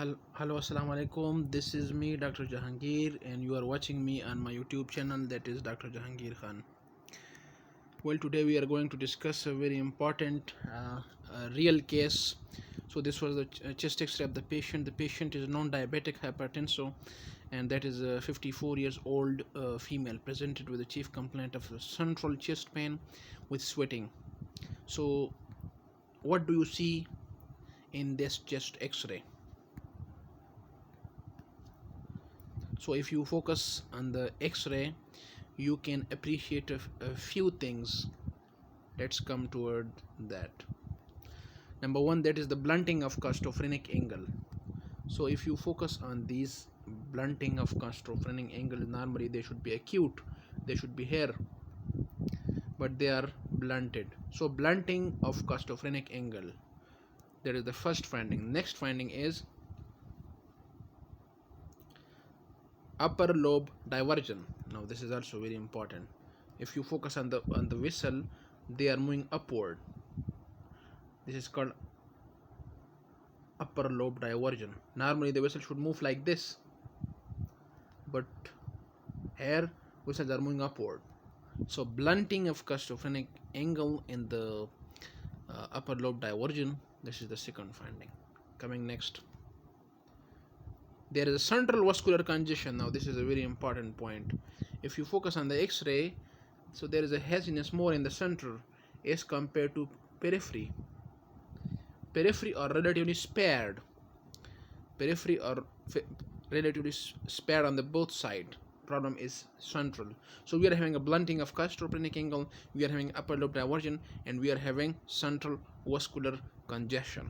Hello, assalamu alaikum. This is me, Dr. Jahangir, and you are watching me on my YouTube channel, that is Dr. Jahangir Khan. Well, today we are going to discuss a very important real case. So, this was the chest X-ray of the patient. The patient is non-diabetic hypertensive, and that is a 54 years old female, presented with a chief complaint of central chest pain with sweating. So, what do you see in this chest X-ray? So if you focus on the X-ray, you can appreciate a few things. Let's come toward that. Number one, that is the blunting of costophrenic angle. So if you focus on these blunting of costophrenic angle, normally they should be acute, they should be here, but they are blunted. So blunting of costophrenic angle, that is the first finding. Next finding is upper lobe diversion. Now this is also very important. If you focus on the vessel, they are moving upward. This is called upper lobe diversion. Normally the vessel should move like this, but here vessels are moving upward. So blunting of costophrenic angle in the upper lobe diversion. This is the second finding. Coming next, there is a central vascular congestion. Now this is a very important point. If you focus on the X-ray, so there is a haziness more in the center as compared to periphery. Periphery are relatively spared. Periphery are relatively spared on the both side. Problem is central. So we are having a blunting of costophrenic angle, we are having upper lobe diversion, and we are having central vascular congestion.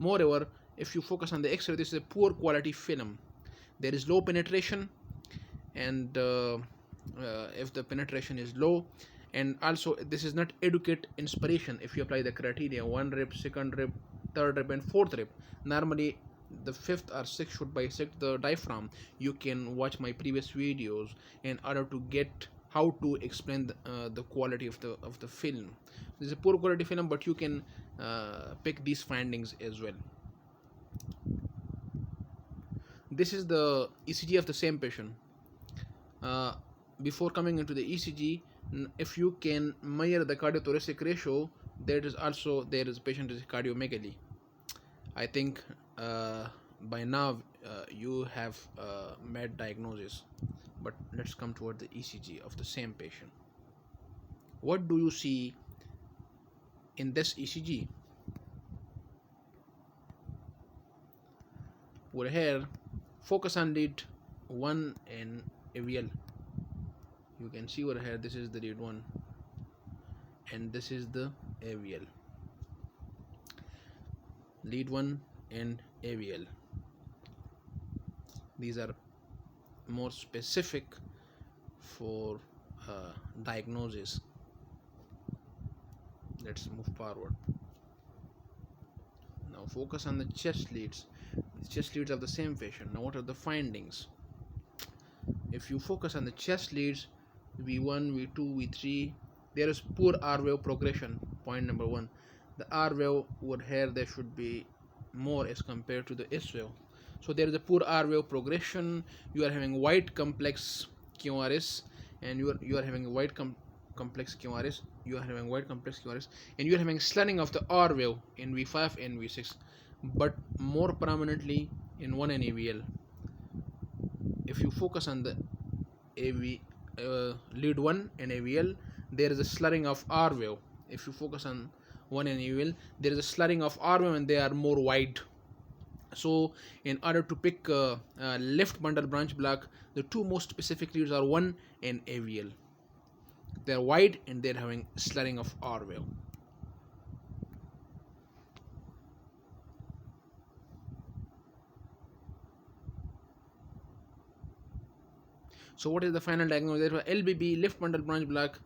Moreover, if you focus on the X-ray, this is a poor quality film. There is low penetration, and if the penetration is low, and also this is not adequate inspiration. If you apply the criteria 1 rib, 2nd rib, 3rd rib, and 4th rib, normally the 5th or 6th should bisect the diaphragm. You can watch my previous videos in order to get how to explain the quality of the film. This is a poor quality film, but you can pick these findings as well. This is the ECG of the same patient. Before coming into the ECG, if you can measure the cardiothoracic ratio, that is also there is patient is cardiomegaly. I think by now you have made diagnosis, but let's come toward the ECG of the same patient. What do you see in this ECG? We're here, focus on lead 1 and AVL. You can see over here, this is the lead 1 and this is the AVL. Lead 1 and AVL. These are more specific for diagnosis. Let's move forward. Now focus on the chest leads. The chest leads of the same patient. Now what are the findings? If you focus on the chest leads, V1, V2, V3, there is poor R wave progression. Point number 1. The R wave over here, there should be more as compared to the S wave. So there is a poor R wave progression. You are having white complex QRS, and you are having a white complex QRS. You are having white complex QRS, and you are having slurring of the R wave in V5 and V6, but more prominently in 1 and AVL. If you focus on the lead 1 and AVL, there is a slurring of R wave. If you focus on 1 and AVL, there is a slurring of R wave and they are more wide. So in order to pick left bundle branch block, the two most specific leads are 1 and AVL. They are wide and they are having slurring of R wave. So what is the final diagnosis? There was LBB, left bundle branch block,